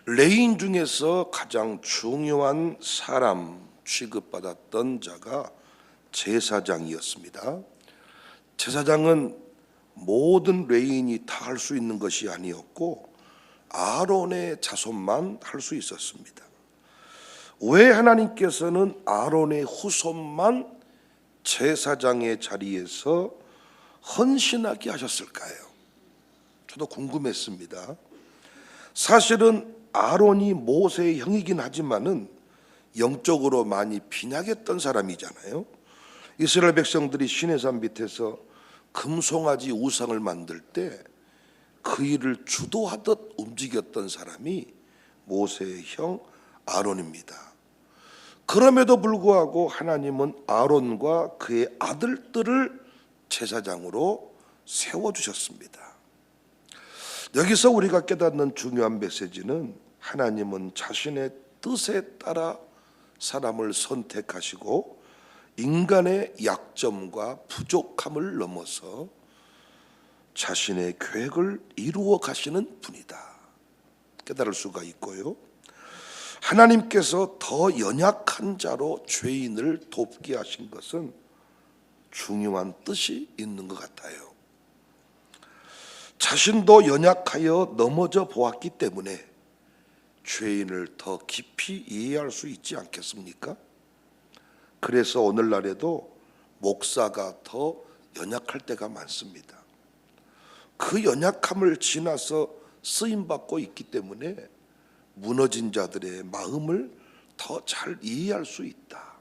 레위인 중에서 가장 중요한 사람 취급받았던 자가 제사장이었습니다. 제사장은 모든 레위인이 다 할 수 있는 것이 아니었고 아론의 자손만 할 수 있었습니다. 왜 하나님께서는 아론의 후손만 제사장의 자리에서 헌신하게 하셨을까요? 저도 궁금했습니다. 사실은 아론이 모세의 형이긴 하지만은 영적으로 많이 빈약했던 사람이잖아요. 이스라엘 백성들이 시내산 밑에서 금송아지 우상을 만들 때 그 일을 주도하듯 움직였던 사람이 모세의 형 아론입니다. 그럼에도 불구하고 하나님은 아론과 그의 아들들을 제사장으로 세워주셨습니다. 여기서 우리가 깨닫는 중요한 메시지는 하나님은 자신의 뜻에 따라 사람을 선택하시고 인간의 약점과 부족함을 넘어서 자신의 계획을 이루어 가시는 분이다 깨달을 수가 있고요. 하나님께서 더 연약한 자로 죄인을 돕게 하신 것은 중요한 뜻이 있는 것 같아요. 자신도 연약하여 넘어져 보았기 때문에 죄인을 더 깊이 이해할 수 있지 않겠습니까? 그래서 오늘날에도 목사가 더 연약할 때가 많습니다. 그 연약함을 지나서 쓰임받고 있기 때문에 무너진 자들의 마음을 더 잘 이해할 수 있다.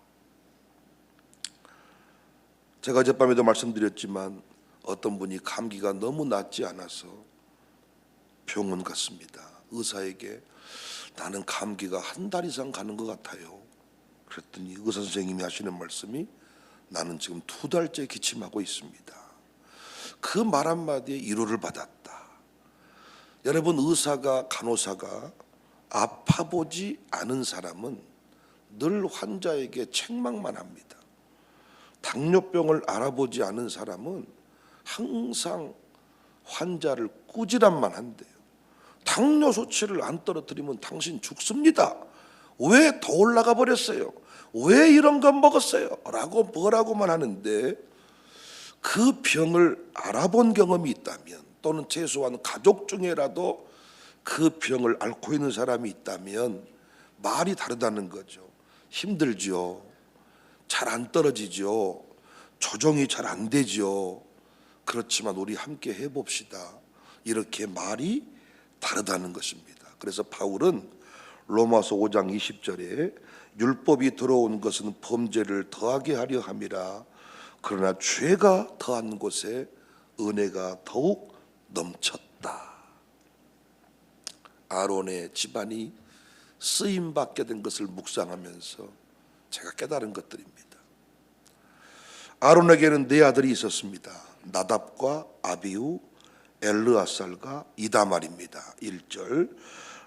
제가 어젯밤에도 말씀드렸지만 어떤 분이 감기가 너무 낫지 않아서 병원 갔습니다. 의사에게 나는 감기가 한 달 이상 가는 것 같아요. 그랬더니 의사 선생님이 하시는 말씀이 나는 지금 2달째 기침하고 있습니다. 그 말 한마디에 위로를 받았다. 여러분, 의사가 간호사가 아파보지 않은 사람은 늘 환자에게 책망만 합니다. 당뇨병을 알아보지 않은 사람은 항상 환자를 꾸지람만 한대요. 당뇨 수치를 안 떨어뜨리면 당신 죽습니다. 왜 더 올라가 버렸어요? 왜 이런 거 먹었어요? 라고 뭐라고만 하는데 그 병을 알아본 경험이 있다면 또는 최소한 가족 중에라도 그 병을 앓고 있는 사람이 있다면 말이 다르다는 거죠. 힘들죠. 잘 안 떨어지죠. 조정이 잘 안 되죠. 그렇지만 우리 함께 해봅시다. 이렇게 말이 다르다는 것입니다. 그래서 바울은 로마서 5장 20절에 율법이 들어온 것은 범죄를 더하게 하려 함이라. 그러나 죄가 더한 곳에 은혜가 더욱 넘쳤다. 아론의 집안이 쓰임받게 된 것을 묵상하면서 제가 깨달은 것들입니다. 아론에게는 4아들이 있었습니다. 나답과 아비후, 엘르아살과 이다말입니다. 1절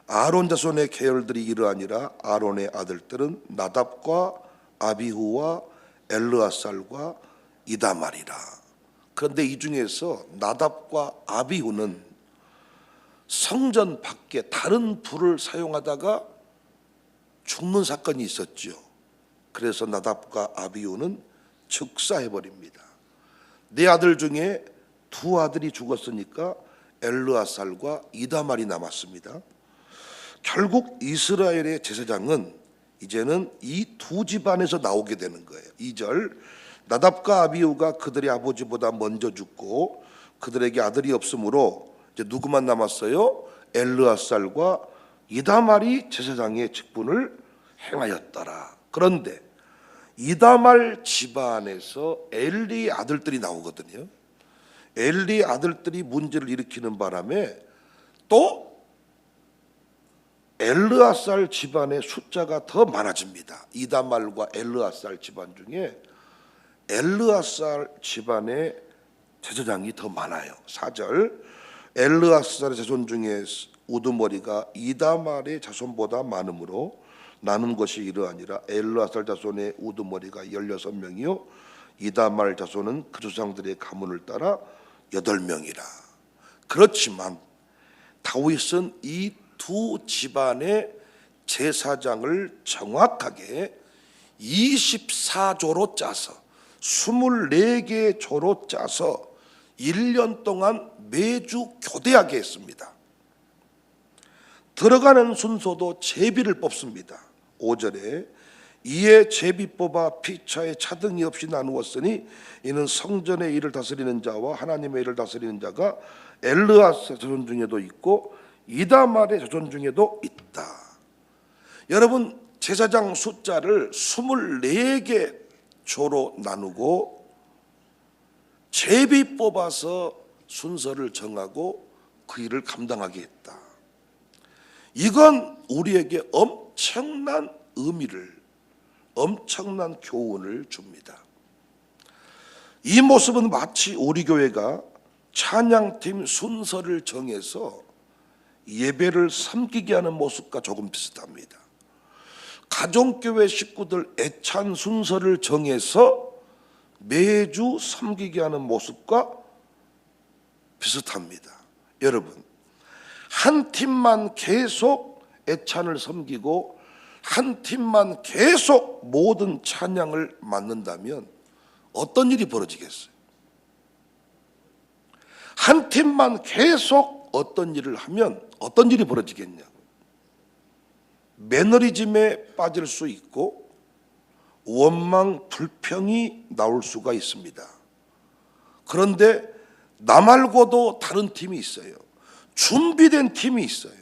아론 자손의 계열들이 이러하니라. 아론의 아들들은 나답과 아비후와 엘르아살과 이다말이라. 그런데 이 중에서 나답과 아비후는 성전 밖에 다른 불을 사용하다가 죽는 사건이 있었죠. 그래서 나답과 아비후는 즉사해버립니다. 4아들 중에 2아들이 죽었으니까 엘르아살과 이다말이 남았습니다. 결국 이스라엘의 제사장은 이제는 이 2 집안에서 나오게 되는 거예요. 2절 나답과 아비후가 그들의 아버지보다 먼저 죽고 그들에게 아들이 없으므로 이제 누구만 남았어요? 엘르아살과 이다말이 제사장의 직분을 행하였더라. 그런데 이다말 집안에서 엘리의 아들들이 나오거든요. 엘리의 아들들이 문제를 일으키는 바람에 또 엘르아살 집안의 숫자가 더 많아집니다. 이다말과 엘르아살 집안 중에 엘르아살 집안의 제사장이 더 많아요. 4절 엘르아살의 자손 중에 우두머리가 이다말의 자손보다 많으므로 나눈 것이 이러하니라. 엘르아살 자손의 우두머리가 16명이요 이다말 자손은 그 조상들의 가문을 따라 8명이라. 그렇지만 다윗은 이 두 집안의 제사장을 정확하게 24조로 짜서 24개의 조로 짜서 1년 동안 매주 교대하게 했습니다. 들어가는 순서도 제비를 뽑습니다. 5절에 이에 제비 뽑아 피차에 차등이 없이 나누었으니 이는 성전의 일을 다스리는 자와 하나님의 일을 다스리는 자가 엘르아스 자손 중에도 있고 이다말의 자손 중에도 있다. 여러분, 제사장 숫자를 24개 조로 나누고 제비 뽑아서 순서를 정하고 그 일을 감당하게 했다. 이건 우리에게 엄청난 의미를, 엄청난 교훈을 줍니다. 이 모습은 마치 우리 교회가 찬양팀 순서를 정해서 예배를 섬기게 하는 모습과 조금 비슷합니다. 가정교회 식구들 애찬 순서를 정해서 매주 섬기게 하는 모습과 비슷합니다. 여러분, 한 팀만 계속 애찬을 섬기고 한 팀만 계속 모든 찬양을 맡는다면 어떤 일이 벌어지겠어요? 한 팀만 계속 어떤 일을 하면 어떤 일이 벌어지겠냐고. 매너리즘에 빠질 수 있고 원망, 불평이 나올 수가 있습니다. 그런데 나 말고도 다른 팀이 있어요. 준비된 팀이 있어요.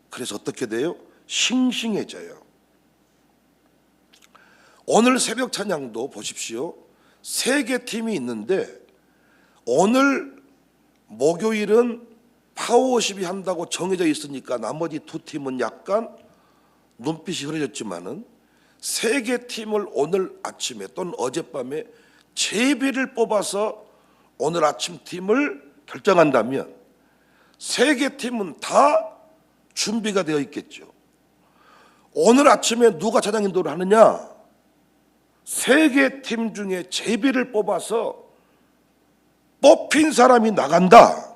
그래서 어떻게 돼요? 싱싱해져요. 오늘 새벽 찬양도 보십시오. 3개 팀이 있는데 오늘 목요일은 파워워십이 한다고 정해져 있으니까 나머지 2팀은 약간 눈빛이 흐려졌지만은 3개 팀을 오늘 아침에 또는 어젯밤에 제비를 뽑아서 오늘 아침 팀을 결정한다면 3개 팀은 다 준비가 되어 있겠죠. 오늘 아침에 누가 찬양 인도를 하느냐? 3개 팀 중에 제비를 뽑아서 뽑힌 사람이 나간다.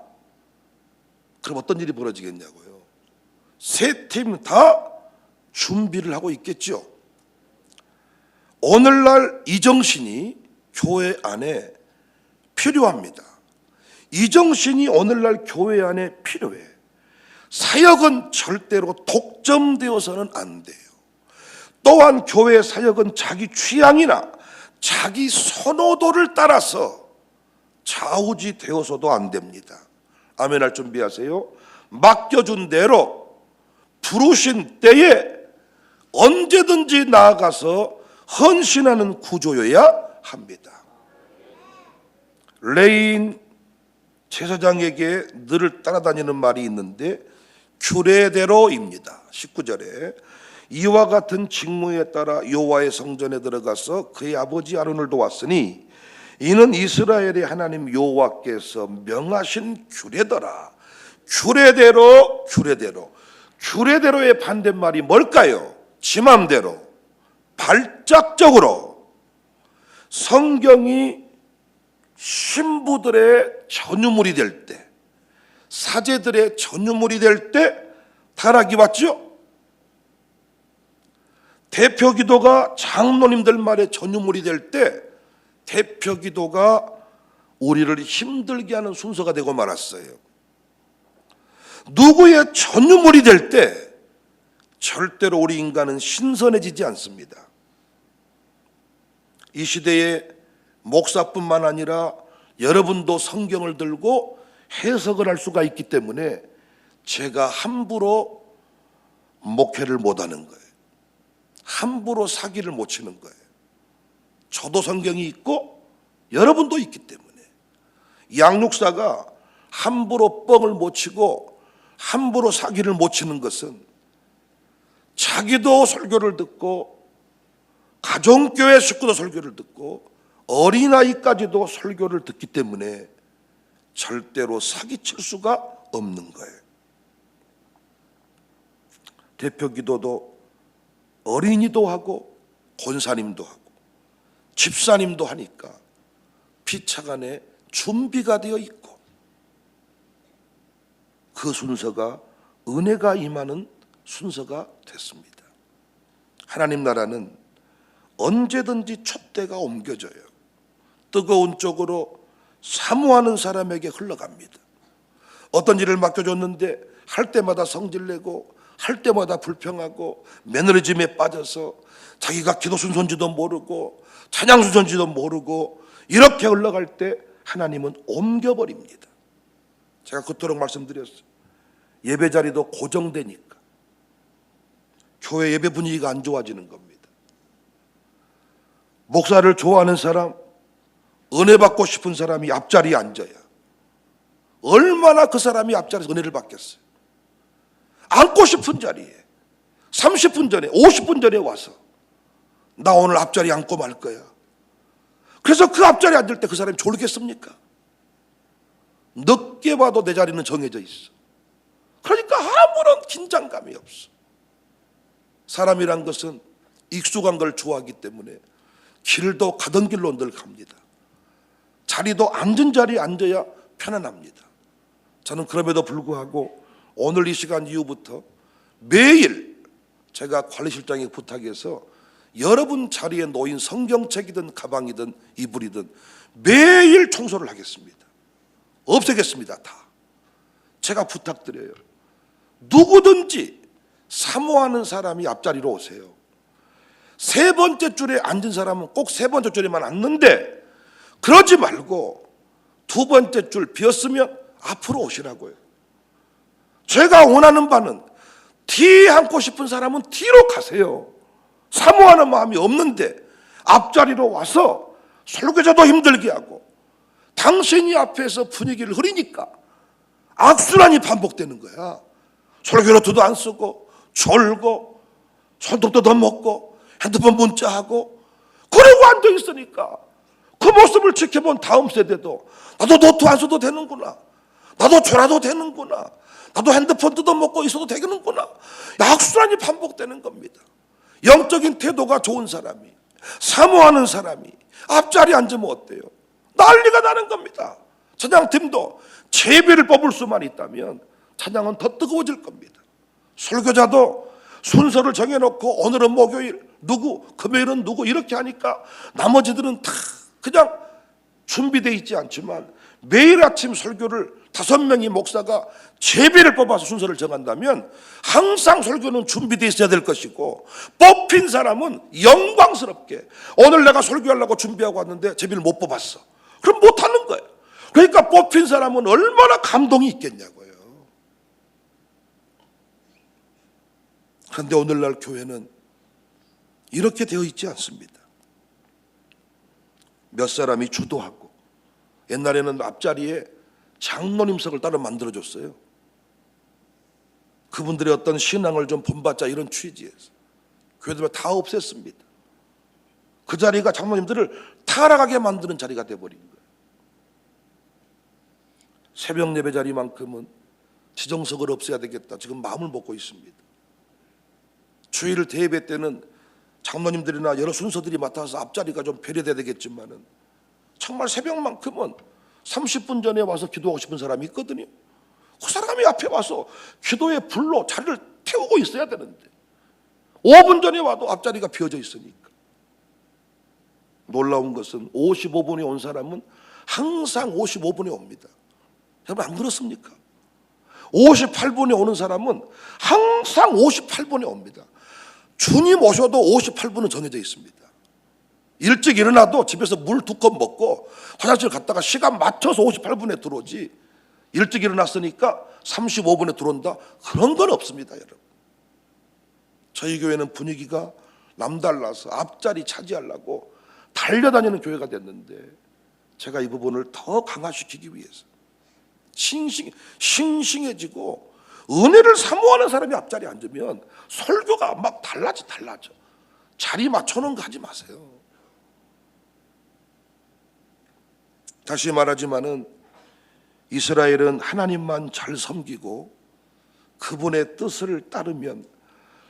그럼 어떤 일이 벌어지겠냐고요. 3팀 다 준비를 하고 있겠죠. 오늘날 이 정신이 교회 안에 필요합니다. 이 정신이 오늘날 교회 안에 필요해. 사역은 절대로 독점되어서는 안 돼요. 또한 교회 사역은 자기 취향이나 자기 선호도를 따라서 좌우지되어서도 안 됩니다. 아멘 할 준비하세요. 맡겨준 대로 부르신 때에 언제든지 나아가서 헌신하는 구조여야 합니다. 레인 제사장에게 늘 따라다니는 말이 있는데 규례대로입니다. 19절에 이와 같은 직무에 따라 여호와의 성전에 들어가서 그의 아버지 아론을 도왔으니 이는 이스라엘의 하나님 여호와께서 명하신 규례더라. 규례대로의 반대말이 뭘까요? 지 맘대로, 발작적으로. 성경이 신부들의 전유물이 될 때, 사제들의 전유물이 될 때 타락이 왔죠. 대표기도가 장로님들 말의 전유물이 될 때 대표기도가 우리를 힘들게 하는 순서가 되고 말았어요. 누구의 전유물이 될 때 절대로 우리 인간은 신선해지지 않습니다. 이 시대에 목사뿐만 아니라 여러분도 성경을 들고 해석을 할 수가 있기 때문에 제가 함부로 목회를 못하는 거예요. 함부로 사기를 못 치는 거예요. 저도 성경이 있고 여러분도 있기 때문에. 양육사가 함부로 뻥을 못 치고 함부로 사기를 못 치는 것은 자기도 설교를 듣고 가정교회 식구도 설교를 듣고 어린아이까지도 설교를 듣기 때문에 절대로 사기칠 수가 없는 거예요. 대표기도도 어린이도 하고 권사님도 하고 집사님도 하니까 피차간에 준비가 되어 있고 그 순서가 은혜가 임하는 순서가 됐습니다. 하나님 나라는 언제든지 촛대가 옮겨져요. 뜨거운 쪽으로 사모하는 사람에게 흘러갑니다. 어떤 일을 맡겨줬는데 할 때마다 성질내고 할 때마다 불평하고 매너리즘에 빠져서 자기가 기도 순서인지도 모르고 찬양 순서인지도 모르고 이렇게 흘러갈 때 하나님은 옮겨버립니다. 제가 그토록 말씀드렸어요. 예배 자리도 고정되니까 교회 예배 분위기가 안 좋아지는 겁니다. 목사를 좋아하는 사람, 은혜 받고 싶은 사람이 앞자리에 앉아야 얼마나 그 사람이 앞자리에서 은혜를 받겠어요. 앉고 싶은 자리에 30분 전에 50분 전에 와서 나 오늘 앞자리에 앉고 말 거야. 그래서 그 앞자리에 앉을 때 그 사람이 졸겠습니까? 늦게 봐도 내 자리는 정해져 있어. 그러니까 아무런 긴장감이 없어. 사람이란 것은 익숙한 걸 좋아하기 때문에 길도 가던 길로 늘 갑니다. 자리도 앉은 자리에 앉아야 편안합니다. 저는 그럼에도 불구하고 오늘 이 시간 이후부터 매일 제가 관리실장에 부탁해서 여러분 자리에 놓인 성경책이든 가방이든 이불이든 매일 청소를 하겠습니다. 없애겠습니다. 다. 제가 부탁드려요. 누구든지 사모하는 사람이 앞자리로 오세요. 세 번째 줄에 앉은 사람은 꼭 세 번째 줄에만 앉는데 그러지 말고 두 번째 줄 비었으면 앞으로 오시라고요. 제가 원하는 바는 뒤에 앉고 싶은 사람은 뒤로 가세요. 사모하는 마음이 없는데 앞자리로 와서 설교자도 힘들게 하고 당신이 앞에서 분위기를 흐리니까 악순환이 반복되는 거야. 설교노트도 안 쓰고 졸고 손톱도 더 먹고 핸드폰 문자하고 그러고 앉아 있으니까 그 모습을 지켜본 다음 세대도 나도 노트 안 써도 되는구나. 나도 졸아도 되는구나. 나도 핸드폰 뜯어먹고 있어도 되겠는구나. 악순환이 반복되는 겁니다. 영적인 태도가 좋은 사람이, 사모하는 사람이 앞자리에 앉으면 어때요? 난리가 나는 겁니다. 찬양팀도 제비를 뽑을 수만 있다면 찬양은 더 뜨거워질 겁니다. 설교자도 순서를 정해놓고 오늘은 목요일 누구, 금요일은 누구 이렇게 하니까 나머지들은 다 그냥 준비되어 있지 않지만 매일 아침 설교를 5명의 목사가 제비를 뽑아서 순서를 정한다면 항상 설교는 준비되어 있어야 될 것이고 뽑힌 사람은 영광스럽게 오늘 내가 설교하려고 준비하고 왔는데 제비를 못 뽑았어. 그럼 못하는 거예요. 그러니까 뽑힌 사람은 얼마나 감동이 있겠냐고요. 그런데 오늘날 교회는 이렇게 되어 있지 않습니다. 몇 사람이 주도하고 옛날에는 앞자리에 장로님석을 따로 만들어줬어요. 그분들의 어떤 신앙을 좀 본받자 이런 취지에서 교회들 다 없앴습니다. 그 자리가 장로님들을 타락하게 만드는 자리가 돼버린 거예요. 새벽 예배 자리만큼은 지정석을 없애야 되겠다 지금 마음을 먹고 있습니다. 주일 대예배 때는 장로님들이나 여러 순서들이 맡아서 앞자리가 좀 배려돼야 되겠지만은 정말 새벽만큼은 30분 전에 와서 기도하고 싶은 사람이 있거든요. 그 사람이 앞에 와서 기도의 불로 자리를 태우고 있어야 되는데 5분 전에 와도 앞자리가 비어져 있으니까. 놀라운 것은 55분에 온 사람은 항상 55분에 옵니다. 여러분 안 그렇습니까? 58분에 오는 사람은 항상 58분에 옵니다. 주님 오셔도 58분은 정해져 있습니다. 일찍 일어나도 집에서 물 2컵 먹고 화장실 갔다가 시간 맞춰서 58분에 들어오지 일찍 일어났으니까 35분에 들어온다 그런 건 없습니다. 여러분 저희 교회는 분위기가 남달라서 앞자리 차지하려고 달려다니는 교회가 됐는데 제가 이 부분을 더 강화시키기 위해서 싱싱해지고 은혜를 사모하는 사람이 앞자리에 앉으면 설교가 막 달라져. 자리 맞춰놓은 거 하지 마세요. 다시 말하지만은 이스라엘은 하나님만 잘 섬기고 그분의 뜻을 따르면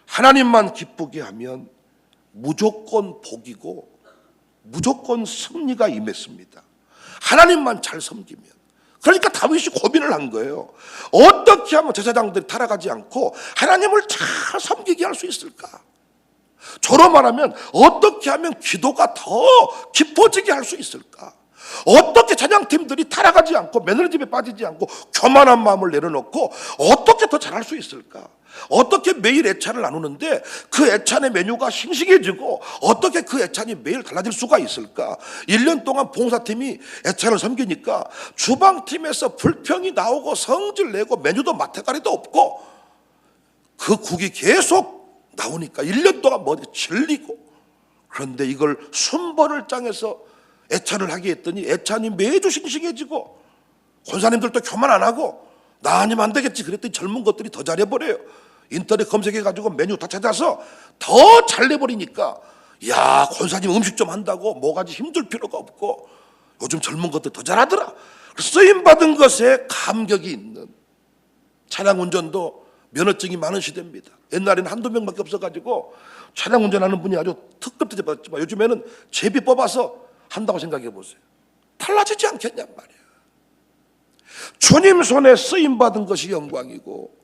하나님만 기쁘게 하면 무조건 복이고 무조건 승리가 임했습니다. 하나님만 잘 섬기면 그러니까 다윗이 고민을 한 거예요. 어떻게 하면 제사장들이 타락하지 않고 하나님을 잘 섬기게 할 수 있을까? 저로 말하면 어떻게 하면 기도가 더 깊어지게 할 수 있을까? 어떻게 찬양팀들이 타락하지 않고 매너리즘에 빠지지 않고 교만한 마음을 내려놓고 어떻게 더 잘할 수 있을까? 어떻게 매일 애찬을 나누는데 그 애찬의 메뉴가 싱싱해지고 어떻게 그 애찬이 매일 달라질 수가 있을까? 1년 동안 봉사팀이 애찬을 섬기니까 주방팀에서 불평이 나오고 성질내고 메뉴도 맡아가리도 없고 그 국이 계속 나오니까 1년 동안 머리 질리고, 그런데 이걸 순번을 짱해서 애찬을 하게 했더니 애찬이 매주 싱싱해지고 권사님들도 교만 안 하고 나 아니면 안 되겠지 그랬더니 젊은 것들이 더 잘해버려요. 인터넷 검색해가지고 메뉴 다 찾아서 더 잘 내버리니까 야, 권사님 음식 좀 한다고 뭐가지 힘들 필요가 없고 요즘 젊은 것들 더 잘하더라. 쓰임받은 것에 감격이 있는, 차량 운전도 면허증이 많은 시대입니다. 옛날에는 한두 명밖에 없어가지고 차량 운전하는 분이 아주 특급 대접받았지만 요즘에는 제비 뽑아서 한다고 생각해 보세요. 달라지지 않겠냔 말이야. 주님 손에 쓰임받은 것이 영광이고,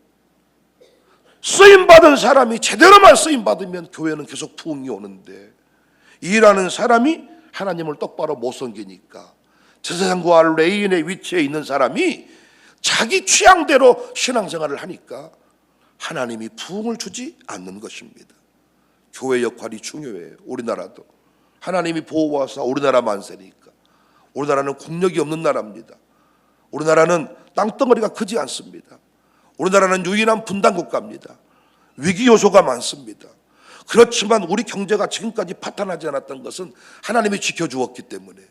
쓰임받은 사람이 제대로만 쓰임받으면 교회는 계속 부흥이 오는데, 일하는 사람이 하나님을 똑바로 못 섬기니까 제사장과 레위인의 위치에 있는 사람이 자기 취향대로 신앙생활을 하니까 하나님이 부흥을 주지 않는 것입니다. 교회 역할이 중요해요. 우리나라도 하나님이 보호하사 우리나라 만세니까. 우리나라는 국력이 없는 나라입니다. 우리나라는 땅덩어리가 크지 않습니다. 우리나라는 유일한 분단 국가입니다. 위기 요소가 많습니다. 그렇지만 우리 경제가 지금까지 파탄하지 않았던 것은 하나님이 지켜주었기 때문에,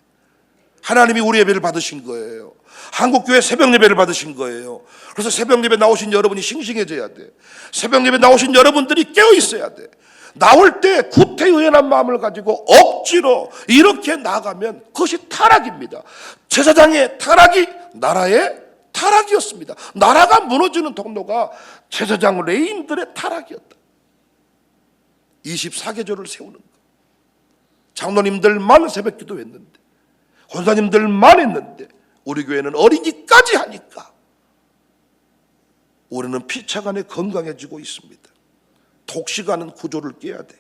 하나님이 우리 예배를 받으신 거예요. 한국교회 새벽 예배를 받으신 거예요. 그래서 새벽 예배 나오신 여러분이 싱싱해져야 돼. 새벽 예배 나오신 여러분들이 깨어 있어야 돼. 나올 때 구태의연한 마음을 가지고 억지로 이렇게 나가면 그것이 타락입니다. 제사장의 타락이 나라의 타락이었습니다. 나라가 무너지는 통로가 제사장 레위인들의 타락이었다. 24계절을 세우는 것. 장로님들만 새벽 기도했는데, 권사님들만 했는데 우리 교회는 어린이까지 하니까 우리는 피차간에 건강해지고 있습니다. 독식하는 구조를 깨야 돼.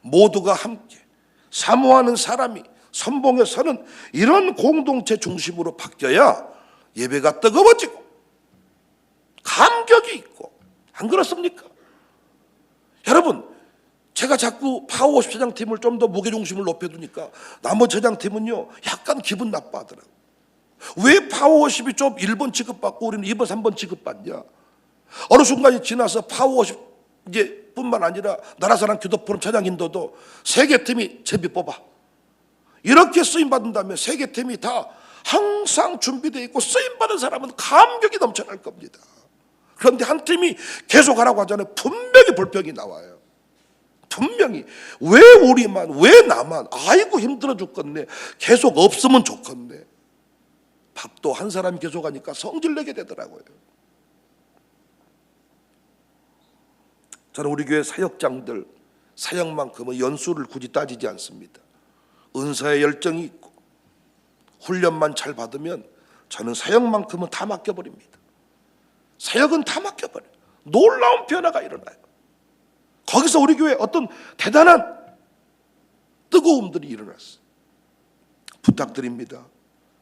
모두가 함께 사모하는 사람이 선봉에 서는 이런 공동체 중심으로 바뀌어야 예배가 뜨거워지고 감격이 있고, 안 그렇습니까? 여러분, 제가 자꾸 파워워십 제장팀을 좀 더 무게중심을 높여두니까 나머지 제장팀은요 약간 기분 나빠하더라고요. 왜 파워워십이 좀 1번 취급받고 우리는 2번, 3번 취급받냐? 어느 순간이 지나서 파워워십 이제 뿐만 아니라 나라사랑 기도포럼 찬양인도도 세 개 팀이 제비 뽑아. 이렇게 쓰임받는다면 세 개 팀이 다 항상 준비되어 있고 쓰임받은 사람은 감격이 넘쳐날 겁니다. 그런데 한 팀이 계속 하라고 하잖아요. 분명히 불평이 나와요. 분명히 왜 우리만, 왜 나만, 아이고 힘들어 죽겠네, 계속 없으면 좋겠네. 밥도 한 사람이 계속 하니까 성질내게 되더라고요. 저는 우리 교회 사역장들 사역만큼은 연수를 굳이 따지지 않습니다. 은사에 열정이 있고 훈련만 잘 받으면 저는 사역만큼은 다 맡겨버립니다. 사역은 다 맡겨버려요. 놀라운 변화가 일어나요. 거기서 우리 교회에 어떤 대단한 뜨거움들이 일어났어요. 부탁드립니다.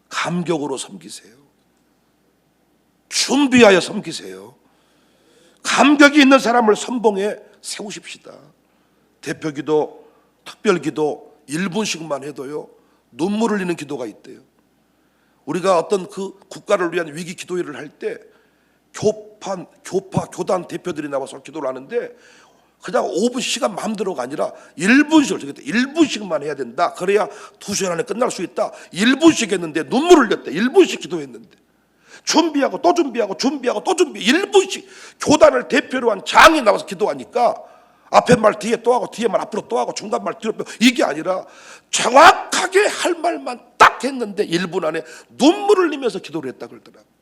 감격으로 섬기세요. 준비하여 섬기세요. 감격이 있는 사람을 선봉에 세우십시다. 대표기도, 특별기도 1분씩만 해도요 눈물 흘리는 기도가 있대요. 우리가 어떤 그 국가를 위한 위기 기도회를 할 때 교단 대표들이 나와서 기도를 하는데 그냥 5분 시간 마음대로가 아니라 1분씩을 1분씩만 해야 된다. 그래야 2시간 안에 끝날 수 있다. 1분씩 했는데 눈물을 흘렸대. 1분씩 기도했는데 준비하고 또 준비하고 준비하고 또 준비 1분씩 교단을 대표로 한 장이 나와서 기도하니까 앞에 말 뒤에 또 하고 뒤에 말 앞으로 또 하고 중간 말 뒤로 빼고 이게 아니라 정확하게 할 말만 딱 했는데 1분 안에 눈물을 흘리면서 기도를 했다 그러더라고요.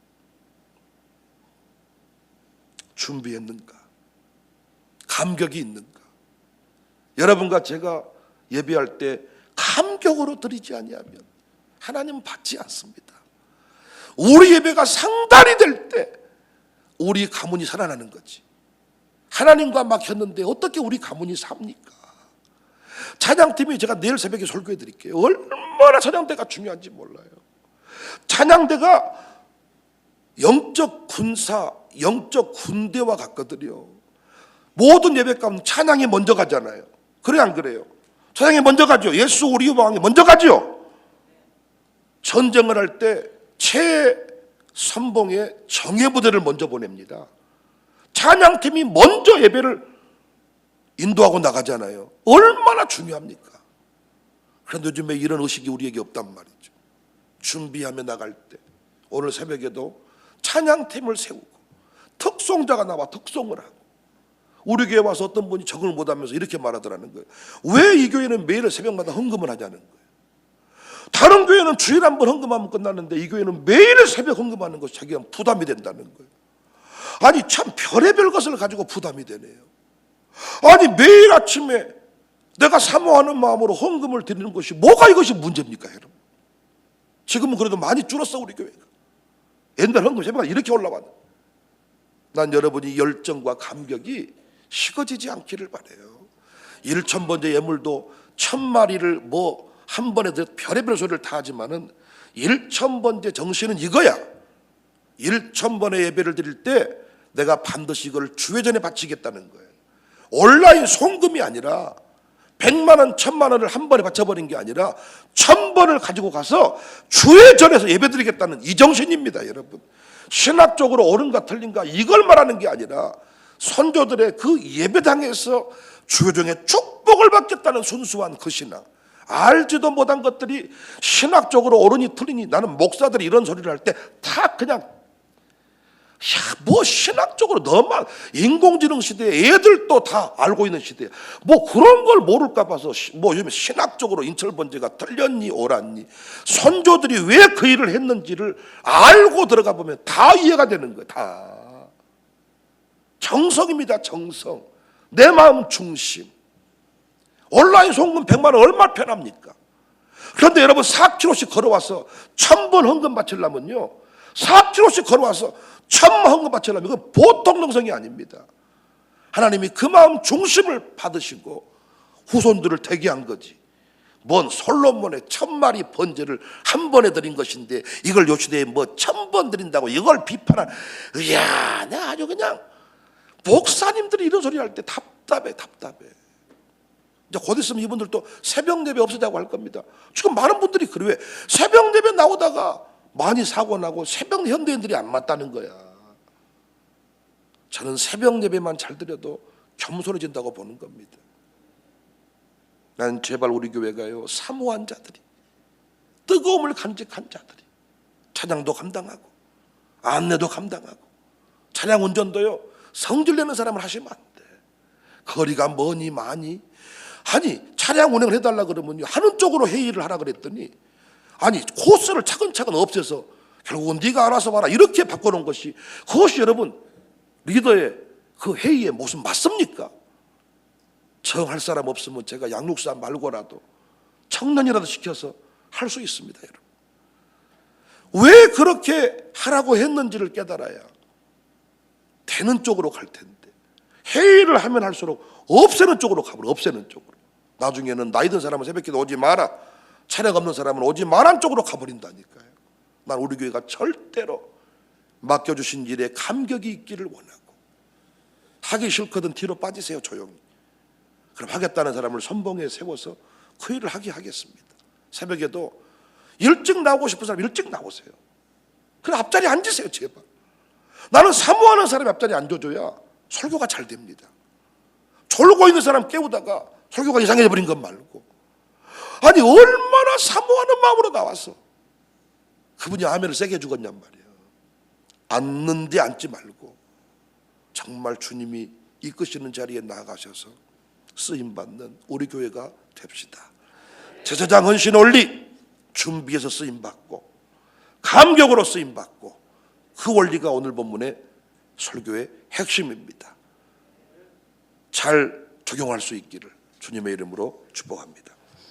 준비했는가? 감격이 있는가? 여러분과 제가 예배할 때 감격으로 드리지 아니하면 하나님은 받지 않습니다. 우리 예배가 상달이 될 때 우리 가문이 살아나는 거지. 하나님과 막혔는데 어떻게 우리 가문이 삽니까? 찬양팀이, 제가 내일 새벽에 설교해 드릴게요. 얼마나 찬양대가 중요한지 몰라요. 찬양대가 영적 군사, 영적 군대와 같거든요. 모든 예배 가운데 찬양이 먼저 가잖아요. 그래 안 그래요? 찬양이 먼저 가죠. 예수 우리 왕이 먼저 가죠. 전쟁을 할 때 최선봉의 정예부대를 먼저 보냅니다. 찬양팀이 먼저 예배를 인도하고 나가잖아요. 얼마나 중요합니까? 그런데 요즘에 이런 의식이 우리에게 없단 말이죠. 준비하며 나갈 때 오늘 새벽에도 찬양팀을 세우고 특송자가 나와 특송을 하고, 우리 교회 와서 어떤 분이 적응을 못하면서 이렇게 말하더라는 거예요. 왜 이 교회는 매일 새벽마다 헌금을 하냐는 거예요. 다른 교회는 주일에 한 번 헌금하면 끝나는데 이 교회는 매일 새벽 헌금하는 것이 자기가 부담이 된다는 거예요. 아니 참 별의별 것을 가지고 부담이 되네요. 아니 매일 아침에 내가 사모하는 마음으로 헌금을 드리는 것이 뭐가 이것이 문제입니까 여러분? 지금은 그래도 많이 줄었어 우리 교회가. 옛날 헌금 새벽마다 이렇게 올라왔는데, 난 여러분이 열정과 감격이 식어지지 않기를 바라요. 1,000번째 예물도 1,000마리를 뭐 한 번에 별의별 소리를 다 하지만은 1,000번째 정신은 이거야. 1,000번의 예배를 드릴 때 내가 반드시 이걸 주회전에 바치겠다는 거예요. 온라인 송금이 아니라 100만 원, 1,000만 원을 한 번에 바쳐버린 게 아니라 1,000번을 가지고 가서 주회전에서 예배 드리겠다는 이 정신입니다 여러분. 신학적으로 옳은가 틀린가 이걸 말하는 게 아니라 선조들의 그 예배당에서 주회전의 축복을 받겠다는 순수한 그 신앙. 알지도 못한 것들이 신학적으로 옳으니 틀리니, 나는 목사들이 이런 소리를 할 때 다 그냥 뭐 신학적으로 너무 인공지능 시대에 애들도 다 알고 있는 시대에 뭐 그런 걸 모를까 봐서 뭐 요즘 신학적으로 인철번제가 틀렸니 옳았니, 선조들이 왜 그 일을 했는지를 알고 들어가 보면 다 이해가 되는 거예요. 다 정성입니다. 정성, 내 마음 중심. 온라인 송금 100만 원 얼마나 편합니까? 그런데 여러분 4km씩 걸어와서 1,000번 헌금 바치려면요, 4km씩 걸어와서 1,000번 헌금 바치려면 이건 보통 능성이 아닙니다. 하나님이 그 마음 중심을 받으시고 후손들을 대기한 거지. 뭔 솔로몬의 1,000마리 번제를 한 번에 드린 것인데 이걸 요 시대에 뭐 1,000번 드린다고 이걸 비판한, 이야, 내가 아주 그냥 목사님들이 이런 소리 할 때 답답해. 이제 곧 있으면 이분들도 새벽 예배 없어지자고 할 겁니다. 지금 많은 분들이 그래. 왜 새벽 예배 나오다가 많이 사고 나고 새벽 현대인들이 안 맞다는 거야. 저는 새벽 예배만 잘 드려도 겸손해진다고 보는 겁니다. 난 제발 우리 교회가요, 사모한 자들이, 뜨거움을 간직한 자들이 찬양도 감당하고 안내도 감당하고 찬양 운전도요, 성질 내는 사람을 하시면 안 돼. 거리가 머니 많이, 아니 차량 운행을 해달라 그러면요, 하는 쪽으로 회의를 하라 그랬더니 아니 코스를 차근차근 없애서 결국은 네가 알아서 봐라 이렇게 바꿔놓은 것이, 그것이 여러분 리더의 그 회의의 모습 맞습니까? 정할 사람 없으면 제가 양육사 말고라도 청년이라도 시켜서 할 수 있습니다 여러분. 왜 그렇게 하라고 했는지를 깨달아야 되는 쪽으로 갈 텐데, 회의를 하면 할수록 없애는 쪽으로 가버려. 없애는 쪽으로. 나중에는 나이 든 사람은 새벽기도 오지 마라, 차량 없는 사람은 오지 마란 쪽으로 가버린다니까요. 난 우리 교회가 절대로 맡겨주신 일에 감격이 있기를 원하고, 하기 싫거든 뒤로 빠지세요 조용히. 그럼 하겠다는 사람을 선봉에 세워서 그 일을 하게 하겠습니다. 새벽에도 일찍 나오고 싶은 사람 일찍 나오세요. 그럼 앞자리에 앉으세요 제발. 나는 사모하는 사람이 앞자리에 앉아줘야 설교가 잘 됩니다. 졸고 있는 사람 깨우다가 설교가 이상해져 버린 것 말고, 아니 얼마나 사모하는 마음으로 나와서 그분이 아멘을 세게 해주겠냔 말이에요. 앉는데 앉지 말고 정말 주님이 이끄시는 자리에 나가셔서 쓰임받는 우리 교회가 됩시다. 제사장 헌신 원리 준비해서 쓰임받고 감격으로 쓰임받고, 그 원리가 오늘 본문의 설교의 핵심입니다. 잘 적용할 수 있기를 주님의 이름으로 축복합니다.